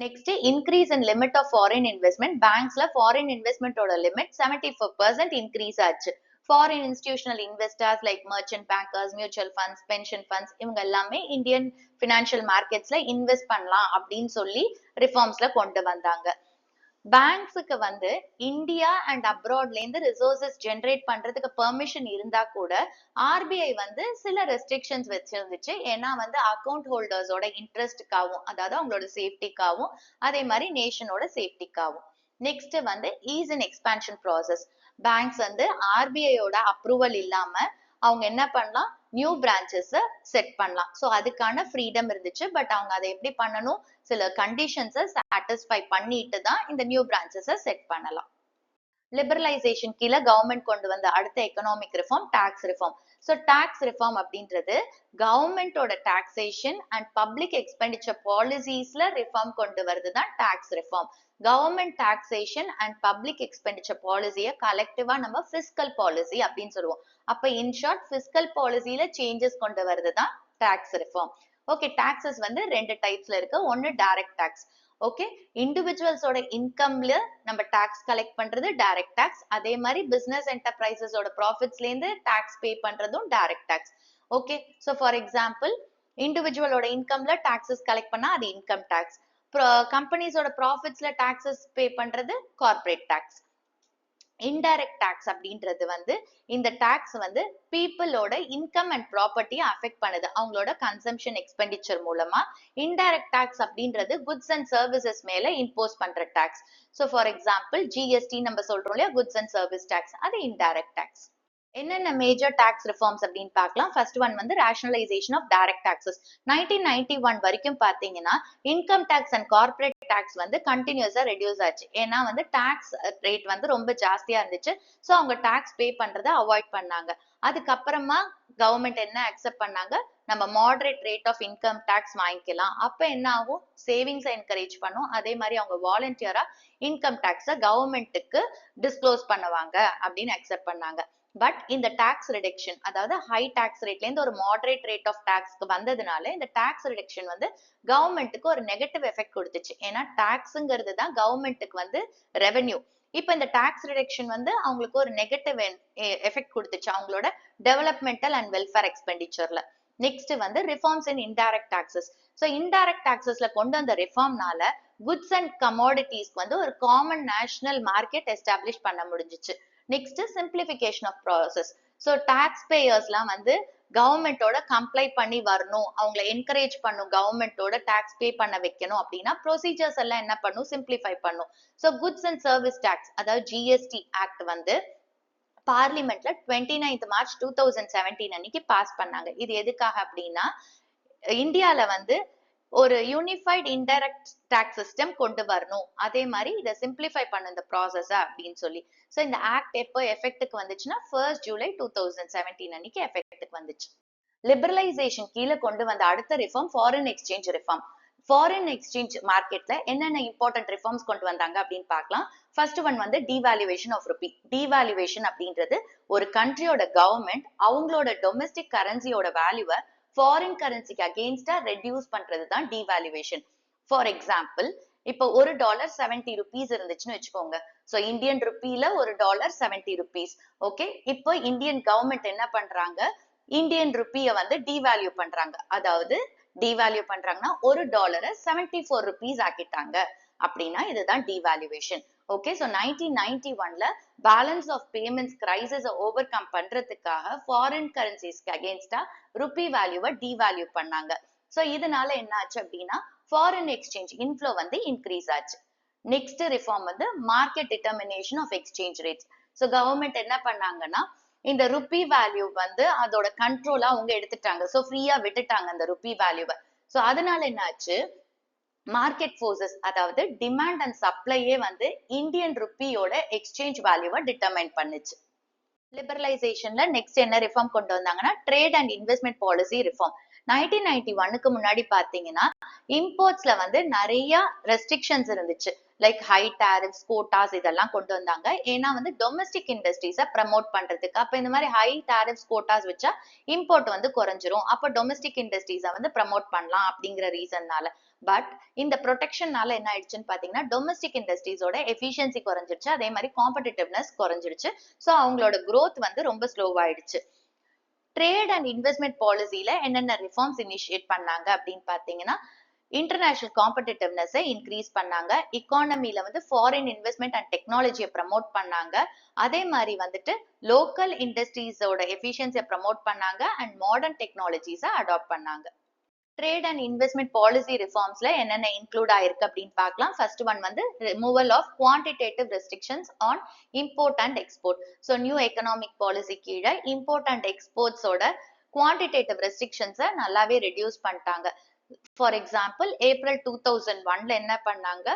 Next, increase in limit of foreign investment. பேங்க்ஸ்ல ஃபாரின் இன்வெஸ்ட்மெண்டோட லிமிட் 74% இன்க்ரீஸ் ஆச்சு. Foreign institutional investors like merchant bankers, mutual funds, pension funds இவங்க எல்லாமே இந்தியன் ஃபினான்ஷியல் மார்க்கெட்ஸ்ல இன்வெஸ்ட் பண்ணலாம் அப்படின்னு சொல்லி ரிஃபார்ம்ஸ்ல கொண்டு வந்தாங்க. பேங்க்ஸுக்கு வந்து இந்தியா அண்ட் அப்ராட்ல இருந்து ரிசோர்சஸ் ஜெனரேட் பண்றதுக்கு பெர்மிஷன் இருந்தா கூட ஆர்பிஐ வந்து சில ரெஸ்ட்ரிக்ஷன்ஸ் வச்சிருந்துச்சு. ஏன்னா வந்து அக்கௌண்ட் ஹோல்டர்ஸோட இன்ட்ரெஸ்டுக்காகவும், அதாவது அவங்களோட சேஃப்டிக்காகவும், அதே மாதிரி நேஷனோட சேஃப்டிக்காகவும். நெக்ஸ்ட் வந்து ease in expansion process. Banks வந்து ஆர்பிஐயோட அப்ரூவல் இல்லாம அவங்க என்ன பண்ணலாம், நியூ பிரான்ச்சஸ் செட் பண்ணலாம். ஸோ அதுக்கான ஃப்ரீடம் இருந்துச்சு. பட் அவங்க அதை எப்படி பண்ணணும், சில கண்டிஷன்ஸை சாட்டிஸ்ஃபை பண்ணிட்டு தான் இந்த நியூ பிரான்ச்சஸை செட் பண்ணலாம். லிபரலைசேஷன் கீழே கவர்மெண்ட் கொண்டு வந்த அடுத்த economic reform tax reform. So tax reform அப்படின்றது கவர்மெண்டோட டாக்ஸேஷன் அண்ட் பப்ளிக் எக்ஸ்பெண்டிச்சர் பாலிசிஸ்ல ரிஃபார்ம் கொண்டு வருது தான் tax reform. Government taxation and public expenditure பாலிசியை கலெக்டிவா நம்ம பிஸ்கல் பாலிசி அப்படின்னு சொல்லுவோம். அப்ப இன் ஷார்ட் பிஸ்கல் பாலிசியில சேஞ்சஸ் கொண்டு வருது தான் டாக்ஸ் ரிஃபார்ம். ஓகே, டாக்ஸஸ் வந்து ரெண்டு டைப்ஸ்ல இருக்கு. ஒன்னு டைரக்ட் டாக்ஸ். ஓகே, இண்டிவிஜுவல்ஸோட இன்கம்ல நம்ம டாக்ஸ் கலெக்ட் பண்றது டைரக்ட் டாக்ஸ். அதே மாதிரி பிசினஸ் என்டர்பிரைசஸோட ப்ராஃபிட்ஸ்ல இருந்து டாக்ஸ் பே பண்றதும் direct tax. Okay, so for example இண்டிவிஜுவலோட இன்கம்ல டாக்ஸஸ் கலெக்ட் பண்ணா அது இன்கம் டாக்ஸ். கம்பெனிஸோட ப்ராஃபிட்ஸ்ல டாக்ஸஸ் பே பண்றது கார்பரேட் டாக்ஸ். இன்டைரக்ட் டாக்ஸ் அப்படின்றது வந்து இந்த டாக்ஸ் வந்து பீப்புளோட இன்கம் அண்ட் ப்ராப்பர்ட்டியை அஃபெக்ட் பண்ணுது அவங்களோட கன்சம்ஷன் எக்ஸ்பெண்டிச்சர் மூலமா. இன்டைரக்ட் டாக்ஸ் அப்படின்றது குட்ஸ் அண்ட் சர்வீசஸ் மேல இம்போஸ் பண்ற tax. So for example GST நம்ம சொல்றோம் இல்லையா, குட்ஸ் அண்ட் சர்வீஸ் டாக்ஸ், அது இன்டைரக்ட் டாக்ஸ். என்னென்ன மேஜர் டாக்ஸ் ரிஃபார்ம்ஸ் அப்படின்னு பார்க்கலாம். ஃபர்ஸ்ட் ஒன் வந்து ரேஷனலைசேஷன் ஆஃப் டைரக்ட் டாக்ஸஸ். 1991 வரைக்கும் பாத்தீங்கன்னா income tax and corporate tax வந்து கண்டினியூஸா ரெடியூஸ் ஆச்சு. ஏன்னா வந்து டாக்ஸ் ரேட் வந்து ரொம்ப ஜாஸ்தியா இருந்துச்சு. ஸோ அவங்க டாக்ஸ் பே பண்றதை அவாய்ட் பண்ணாங்க. அதுக்கப்புறமா கவர்மெண்ட் என்ன அக்செப்ட் பண்ணாங்க, நம்ம moderate rate of income tax வாங்கிக்கலாம். அப்ப என்ன ஆகும், சேவிங்ஸை என்கரேஜ் பண்ணும். அதே மாதிரி அவங்க வாலண்டியரா இன்கம் டாக்ஸை கவர்மெண்ட்டுக்கு டிஸ்க்ளோஸ் பண்ணுவாங்க அப்படின்னு அக்செப்ட் பண்ணாங்க. பட் இந்த டாக்ஸ் ரிடக்ஷன், அதாவது ஹை டாக்ஸ் ரேட்ல இருந்து ஒரு மாடரேட் ரேட் ஆஃப் டாக்ஸ்க்கு வந்ததுனால இந்த டாக்ஸ் ரிடக்ஷன் வந்து கவர்மெண்ட்டுக்கு ஒரு நெகட்டிவ் எஃபெக்ட் கொடுத்துச்சு. ஏன்னா டாக்ஸ்ங்கிறது தான் கவர்மெண்ட்டுக்கு வந்து ரெவென்யூ. இப்ப இந்த டாக்ஸ் ரிடக்ஷன் வந்து அவங்களுக்கு ஒரு நெகட்டிவ் எஃபெக்ட் கொடுத்துச்சு அவங்களோட டெவலப்மெண்டல் அண்ட் வெல்ஃபேர் எக்ஸ்பெண்டிச்சர்ல. நெக்ஸ்ட் வந்து reforms in indirect taxes. So indirect டாக்ஸஸ்ல கொண்டு வந்த ரிஃபார்ம்னால குட்ஸ் அண்ட் கமோடிட்டிஸ்க்கு வந்து ஒரு காமன் நேஷனல் மார்க்கெட் எஸ்டாப்ளிஷ் பண்ண முடிஞ்சிச்சு. Next simplification of process. So tax பேயர்ஸ்லாம் வந்து கவர்மெண்டோட கம்ப்ளை பண்ணி வரணும், அவங்கள என்கரேஜ் பண்ணும், கவர்மெண்டோட டாக்ஸ் பே பண்ண வைக்கணும் அப்படின்னா ப்ரொசீஜர்ஸ் எல்லாம் என்ன பண்ணும், சிம்பிளிஃபை பண்ணும். So goods and service tax, அதாவது ஜிஎஸ்டி ஆக்ட் வந்து பார்லிமெண்ட்ல 29th March 2017 அன்னைக்கு பாஸ் பண்ணாங்க. இது எதுக்காக அப்படின்னா இந்தியால வந்து ஒரு யூனிஃபைட் இன்டைரக்ட் டாக்ஸ் சிஸ்டம் கொண்டு வரணும், அதே மாதிரி இதை சிம்பிளிஃபை பண்ண இந்த ப்ராசஸ் அப்படின்னு சொல்லி. ஸோ இந்த ஆக்ட் எப்போ எஃபெக்ட்டுக்கு வந்துச்சுன்னா 1st July 2017 அன்னைக்கு எஃபெக்ட்டுக்கு வந்துச்சு. லிபரலைசேஷன் கீழே கொண்டு வந்த அடுத்த reform foreign exchange reform. Foreign exchange மார்க்கெட்ல என்னென்ன இம்பார்ட்டன்ட் ரிஃபார்ம்ஸ் கொண்டு வந்தாங்க அப்படின்னு பார்க்கலாம். ஃபர்ஸ்ட் ஒன் வந்து டிவாலுவேஷன் ஆஃப் ருபி. டிவாலுவேஷன் அப்படின்றது ஒரு கண்ட்ரியோட கவர்மெண்ட் அவங்களோட டொமஸ்டிக் கரன்சியோட வேல்யூவை ஃபாரின் கரன்சிக்கு அகெயின்ஸ்டா ரெடியூஸ் பண்றது தான் டிவாலுவேஷன். ஃபார் எக்ஸாம்பிள் இப்போ $1 70 rupees இருந்துச்சுன்னு வச்சுக்கோங்க. ஸோ இந்தியன் ருப்பியில $1 70 rupees. ஓகே, இப்போ இந்தியன் கவர்மெண்ட் என்ன பண்றாங்க, இந்தியன் ருப்பியை வந்து டிவால்யூ பண்றாங்க. அதாவது டிவால்யூ பண்றாங்கன்னா $1 74 rupees ஆக்கிட்டாங்க அப்படின்னா இதுதான் டிவாலுவேஷன். ஓகே, ஸோ 1991ல பேலன்ஸ் ஆஃப் பேமெண்ட்ஸ் கிரைசிஸை ஓவர் கம் பண்றதுக்காக ஃபாரின் கரன்சிஸ்க்கு அகேன்ஸ்டா ருப்பி வேல்யூவை டிவால்யூ பண்ணாங்க. ஸோ இதனால என்ன ஆச்சு அப்படின்னா ஃபாரின் எக்ஸ்சேஞ்ச் இன்ஃப்ளோ வந்து இன்க்ரீஸ் ஆச்சு. நெக்ஸ்ட் ரிஃபார்ம் வந்து market determination of exchange rates. So government என்ன பண்ணாங்கன்னா இந்த ருப்பி வேல்யூ வந்து அதோட கண்ட்ரோலா அவங்க எடுத்துட்டாங்க. ஸோ ஃப்ரீயா விட்டுட்டாங்க அந்த ருப்பி வேல்யூவை. ஸோ அதனால என்ன ஆச்சு, மார்க்கெட் ஃபோர்ஸஸ் அதாவது டிமாண்ட் அண்ட் சப்ளையே வந்து இந்தியன் ருப்பியோட எக்ஸ்சேஞ்ச் வேல்யூவை டிட்டர்மைன் பண்ணுச்சு. லிபரலைசேஷன்ல நெக்ஸ்ட் என்ன ரிஃபார்ம் கொண்டு வந்தாங்கன்னா trade and investment policy reform. 1991க்கு முன்னாடி பாத்தீங்கன்னா இம்போர்ட்ஸ்ல வந்து நிறைய ரெஸ்ட்ரிக்ஷன்ஸ் இருந்துச்சு. லைக் ஹை டாரிஃப்ஸ், கோட்டாஸ் இதெல்லாம் கொண்டு வந்தாங்க. ஏன்னா வந்து டொமஸ்டிக் இண்டஸ்ட்ரீஸை ப்ரமோட் பண்றதுக்கு. அப்ப இந்த மாதிரி ஹை டாரிஃப்ஸ், கோட்டாஸ் வச்சா இம்போர்ட் வந்து குறைஞ்சிரும். அப்ப டொமஸ்டிக் இண்டஸ்ட்ரீஸை வந்து ப்ரமோட் பண்ணலாம் அப்படிங்கிற ரீசன்னால. பட் இந்த ப்ரொடெக்ஷன்னால என்ன ஆயிடுச்சுன்னு பாத்தீங்கன்னா டொமஸ்டிக் இண்டஸ்ட்ரீஸோட எஃபிஷியன்சி குறைஞ்சிருச்சு, அதே மாதிரி காம்படிட்டிவ்னஸ் குறைஞ்சிருச்சு. ஸோ அவங்களோட growth வந்து ரொம்ப ஸ்லோவாயிடுச்சு. ட்ரேட் அண்ட் இன்வெஸ்ட்மெண்ட் பாலிசியில என்னென்ன ரிஃபார்ம்ஸ் இனிஷியேட் பண்ணாங்க அப்படின்னு பாத்தீங்கன்னா இன்டர்நேஷனல் காம்படிட்டிவ்னஸை இன்க்ரீஸ் பண்ணாங்க, இக்கானமில வந்து ஃபாரின் இன்வெஸ்ட்மெண்ட் அண்ட் டெக்னாலஜியை ப்ரமோட் பண்ணாங்க, அதே மாதிரி வந்துட்டு லோக்கல் இண்டஸ்ட்ரீஸோட எஃபிஷியன்சியை ப்ரமோட் பண்ணாங்க அண்ட் மாடர்ன் டெக்னாலஜிஸை அடாப்ட் பண்ணாங்க. ட்ரேட் அண்ட் இன்வெஸ்ட்மெண்ட் பாலிசி ரிஃபார்ம்ஸ்ல என்னென்ன இன்க்ளூட் ஆயிருக்கு அப்படின்னு பார்க்கலாம். ஃபர்ஸ்ட் ஒன் வந்து removal of quantitative restrictions on import and export. So new economic policy கீழே இம்போர்ட் அண்ட் எக்ஸ்போர்ட்ஸோட குவான்டிடேட்டிவ் ரெஸ்ட்ரிக்ஷன்ஸை நல்லாவே ரெடியூஸ் பண்ணிட்டாங்க. ஃபார் எக்ஸாம்பிள் ஏப்ரல் 2001ல என்ன பண்ணாங்க,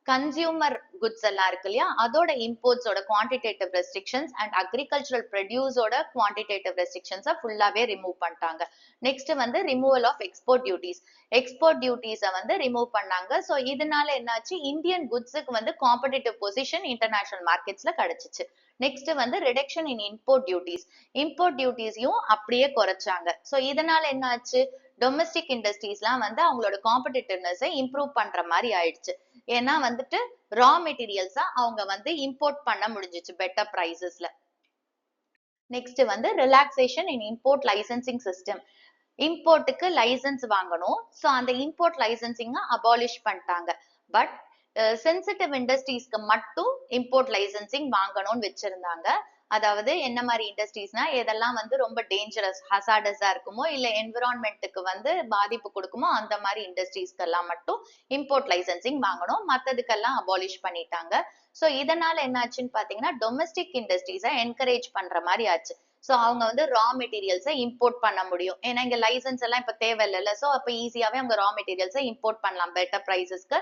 கன்சியூமர் குட்ஸ் எல்லாம் இருக்கு இல்லையா, அதோட இம்போர்ட்ஸோட குவான்டிடேட்டிவ் ரெஸ்ட்ரிக்ஷன்ஸ் அண்ட் அக்ரிகல்ச்சரல் ப்ரொடியூஸோட குவான்டிடேட்டிவ் ரெஸ்ட்ரிக்ஷன்ஸை ஃபுல்லாவே ரிமூவ் பண்ணிட்டாங்க. நெக்ஸ்ட் வந்து removal of export duties. Export டியூட்டிஸை வந்து ரிமூவ் பண்ணாங்க. ஸோ இதனால என்னாச்சு, இந்தியன் குட்ஸுக்கு வந்து காம்படிட்டிவ் பொசிஷன் இன்டர்நேஷனல் மார்க்கெட்ஸ்ல கிடைச்சிச்சு. நெக்ஸ்ட் வந்து reduction in import duties. Import டியூட்டிஸையும் அப்படியே குறைச்சாங்க. ஸோ இதனால என்ன ஆச்சு, டொமஸ்டிக் இண்டஸ்ட்ரீஸ்லாம் வந்து அவங்களோட காம்படிட்டிவ்னஸை இம்ப்ரூவ் பண்ற மாதிரி ஆயிடுச்சு. ஏன்னா வந்துட்டு ரா மெட்டீரியல்ஸா அவங்க வந்து இம்போர்ட் பண்ண முடிஞ்சிச்சு பெட்டர் பிரைசஸ்ல. நெக்ஸ்ட் வந்து relaxation in import licensing system. இம்போர்ட்டுக்கு லைசன்ஸ் வாங்கணும், ஸோ அந்த இம்போர்ட் லைசன்சிங்க அபாலிஷ் பண்ணிட்டாங்க. பட் சென்சிட்டிவ் இண்டஸ்ட்ரீஸ்க்கு மட்டும் இம்போர்ட் லைசன்சிங் வாங்கணும்னு வச்சிருந்தாங்க. அதாவது என்ன மாதிரி இண்டஸ்ட்ரீஸ்னா எதெல்லாம் வந்து ரொம்ப டேஞ்சரஸ் ஹசார்டஸா இருக்குமோ இல்ல என்விரான்மெண்ட்டுக்கு வந்து பாதிப்பு கொடுக்குமோ அந்த மாதிரி இண்டஸ்ட்ரீஸ்க்கு எல்லாம் மட்டும் இம்போர்ட் லைசன்சிங் வாங்கணும், மத்ததுக்கெல்லாம் அபாலிஷ் பண்ணிட்டாங்க. ஸோ இதனால என்னாச்சுன்னு பாத்தீங்கன்னா டொமஸ்டிக் இண்டஸ்ட்ரீஸை என்கரேஜ் பண்ற மாதிரி ஆச்சு. ஸோ அவங்க வந்து ரா மெட்டீரியல்ஸை இம்போர்ட் பண்ண முடியும். ஏன்னா இங்க லைசன்ஸ் எல்லாம் இப்ப தேவையில்லைல்ல, ஸோ அப்ப ஈஸியாவே அவங்க ரா மெட்டீரியல்ஸை இம்போர்ட் பண்ணலாம் பெட்டர் ப்ரைசஸ்க்கு.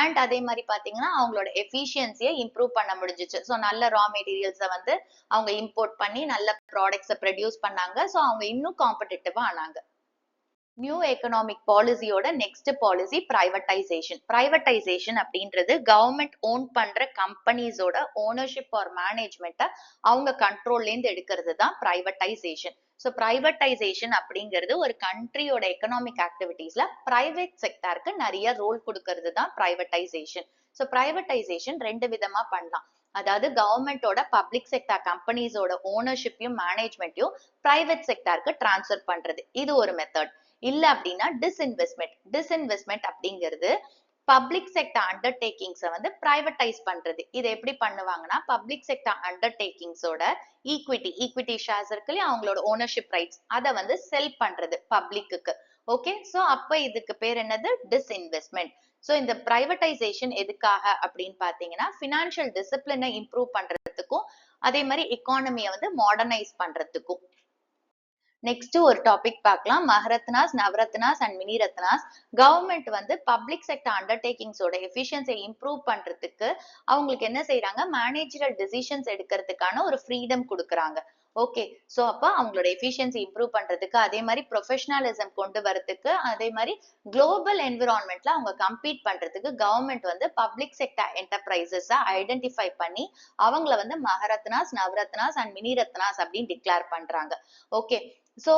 அண்ட் அதே மாதிரி பாத்தீங்கன்னா அவங்களோட எஃபிஷியன்சியை இம்ப்ரூவ் பண்ண முடிஞ்சிச்சு. ஸோ நல்ல ரா மெட்டீரியல்ஸை வந்து அவங்க இம்போர்ட் பண்ணி நல்ல ப்ராடக்ட்ஸை ப்ரொடியூஸ் பண்ணாங்க. ஸோ அவங்க இன்னும் காம்படிட்டிவா ஆனாங்க. நியூ எக்கனாமிக் பாலிசியோட நெக்ஸ்ட் பாலிசி பிரைவேட்டைசேஷன். பிரைவேட்டைசேஷன் அப்படின்றது கவர்மெண்ட் ஓன் பண்ற கம்பெனிஸோட ஓனர்ஷிப் ஆர் மேனேஜ்மெண்ட்டை அவங்க கண்ட்ரோல்ல இருந்து எடுக்கிறது தான் பிரைவேட்டைசேஷன். ஸோ பிரைவேட்டைசேஷன் அப்படிங்கிறது ஒரு கண்ட்ரியோட எக்கனாமிக் ஆக்டிவிட்டீஸ்ல பிரைவேட் செக்டாருக்கு நிறைய ரோல் கொடுக்கறது தான் பிரைவேட்டைசேஷன். ஸோ பிரைவேட்டைசேஷன் ரெண்டு விதமா பண்ணலாம். அதாவது கவர்மெண்டோட பப்ளிக் செக்டார் கம்பெனிஸோட ஓனர்ஷிப்பையும் மேனேஜ்மெண்ட்டையும் பிரைவேட் செக்டாருக்கு டிரான்ஸ்ஃபர் பண்றது, இது ஒரு மெத்தட். இல்ல அப்படின்னா டிஸ்இன்வெஸ்ட்மெண்ட். டிஸ்இன்வெஸ்ட்மெண்ட் அப்படிங்கிறது பப்ளிக் செக்டர் அண்டர்டேக்கிங்ஸை வந்து பிரைவேட்டைஸ் பண்றது. இதை எப்படி பண்ணுவாங்கன்னா பப்ளிக் செக்டர் அண்டர்டேக்கிங்ஸோட ஈக்விட்டி ஷேர்ஸ் இருக்கு இல்லையா, அவங்களோட ஓனர்ஷிப் ரைட்ஸ் அதை வந்து செல் பண்றது பப்ளிக்கு. ஓகே, சோ அப்ப இதுக்கு பேர் என்னது, டிஸ்இன்வெஸ்ட்மெண்ட். சோ இந்த பிரைவேட்டைசேஷன் எதுக்காக அப்படின்னு பாத்தீங்கன்னா பினான்சியல் டிசிப்ளினை இம்ப்ரூவ் பண்றதுக்கும் அதே மாதிரி எக்கானமியை வந்து மாடர்னைஸ் பண்றதுக்கும். நெக்ஸ்ட் ஒரு டாபிக் பார்க்கலாம், மகரத்னாஸ், Navaratnas and mini Ratna's. Government வந்து பப்ளிக் செக்டர் அண்டர்டேக்கிங்ஸோட எஃபிஷியன்சியை இம்ப்ரூவ் பண்றதுக்கு அவங்களுக்கு என்ன செய்யறாங்க, மேனேஜரல் டிசிஷன்ஸ் எடுக்கிறதுக்கான ஒரு ஃப்ரீடம் கொடுக்குறாங்க. ஓகே, சோ அப்ப அவங்களோட எஃபிஷியன்சி இம்ப்ரூவ் பண்றதுக்கு அதே மாதிரி ப்ரொஃபஷனலிசம் கொண்டு வரதுக்கு அதே மாதிரி குளோபல் என்விரான்மெண்ட்ல அவங்க கம்பீட் பண்றதுக்கு கவர்மெண்ட் வந்து பப்ளிக் செக்டர் என்டர்பிரைசஸ் ஐடென்டிஃபை பண்ணி அவங்கள வந்து மகரத்னாஸ், நவரத்னாஸ் அண்ட் மினி ரத்னாஸ் அப்படின்னு டிக்ளேர் பண்றாங்க. ஓகே, சோ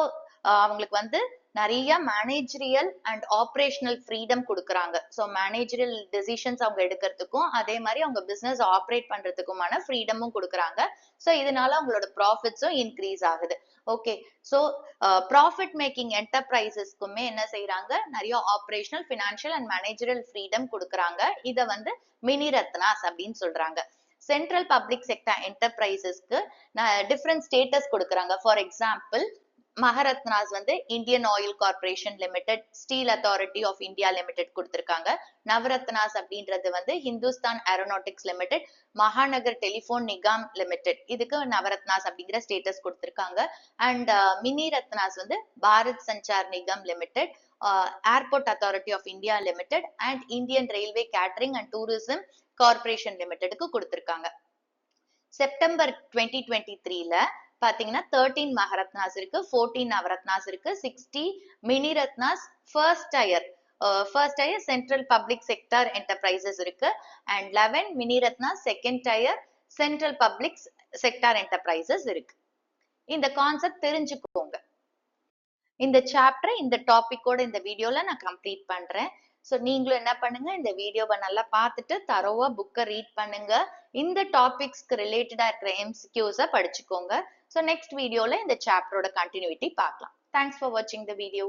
அவங்களுக்கு வந்து நிறைய மேனேஜரியல் அண்ட் ஆப்ரேஷனல் ஃப்ரீடம் கொடுக்குறாங்க. ஸோ மேனேஜரியல் டெசிஷன்ஸ் அவங்க எடுக்கிறதுக்கும் அதே மாதிரி அவங்க பிசினஸ் ஆப்ரேட் பண்றதுக்குமான ஃப்ரீடமும் கொடுக்குறாங்க. ஸோ இதனால அவங்களோட ப்ராஃபிட்ஸும் இன்க்ரீஸ் ஆகுது. ஓகே, ஸோ ப்ராஃபிட் மேக்கிங் என்டர்பிரைசஸ்க்குமே என்ன செய்யறாங்க, நிறைய operational, financial and managerial freedom கொடுக்குறாங்க. இதை வந்து மினி ரத்னாஸ் அப்படின்னு சொல்றாங்க. சென்ட்ரல் பப்ளிக் செக்டர் என்டர்பிரைசஸ்க்கு டிஃப்ரெண்ட் ஸ்டேட்டஸ் கொடுக்குறாங்க. ஃபார் எக்ஸாம்பிள் மகரத்னாஸ் வந்து Indian oil corporation limited, steel authority of India limited கொடுத்திருக்காங்க. நவரத்னாஸ் அப்படின்றது வந்து Hindustan aeronautics limited, Mahanagar telephone Nigam limited, இதுக்கு நவரத்னாஸ் அப்படிங்கிற ஸ்டேட்டஸ் கொடுத்திருக்காங்க. அண்ட் மினி ரத்னாஸ் வந்து Bharat Sanchar Nigam limited, airport authority of India limited and Indian railway catering and tourism corporation லிமிடெடுக்கு கொடுத்திருக்காங்க. செப்டம்பர் 2023ல பாத்தீங்கன்னா 13 மகரத்னாஸ் இருக்கு, 14 நவரத்னாஸ் இருக்கு, 60 mini Ratnas first tier central public sector enterprises இருக்கு and 11 mini Ratnas second tier central public sector enterprises இருக்கு. இந்த concept தெரிஞ்சுக்கோங்க. இந்த சாப்டர் இந்த டாபிக்கோட இந்த வீடியோல நான் கம்ப்ளீட் பண்றேன். ஸோ நீங்களும் என்ன பண்ணுங்க, இந்த வீடியோவை நல்லா பார்த்துட்டு தரோவா புக்கை ரீட் பண்ணுங்க. இந்த டாபிக்ஸ்க்கு ரிலேட்டடா இருக்கிற எம்சிக்யூஸை படிச்சுக்கோங்க. ஸோ நெக்ஸ்ட் வீடியோல இந்த சாப்டரோட கண்டினியூட்டி பார்க்கலாம். தேங்க்ஸ் ஃபார் வாட்சிங் த வீடியோ.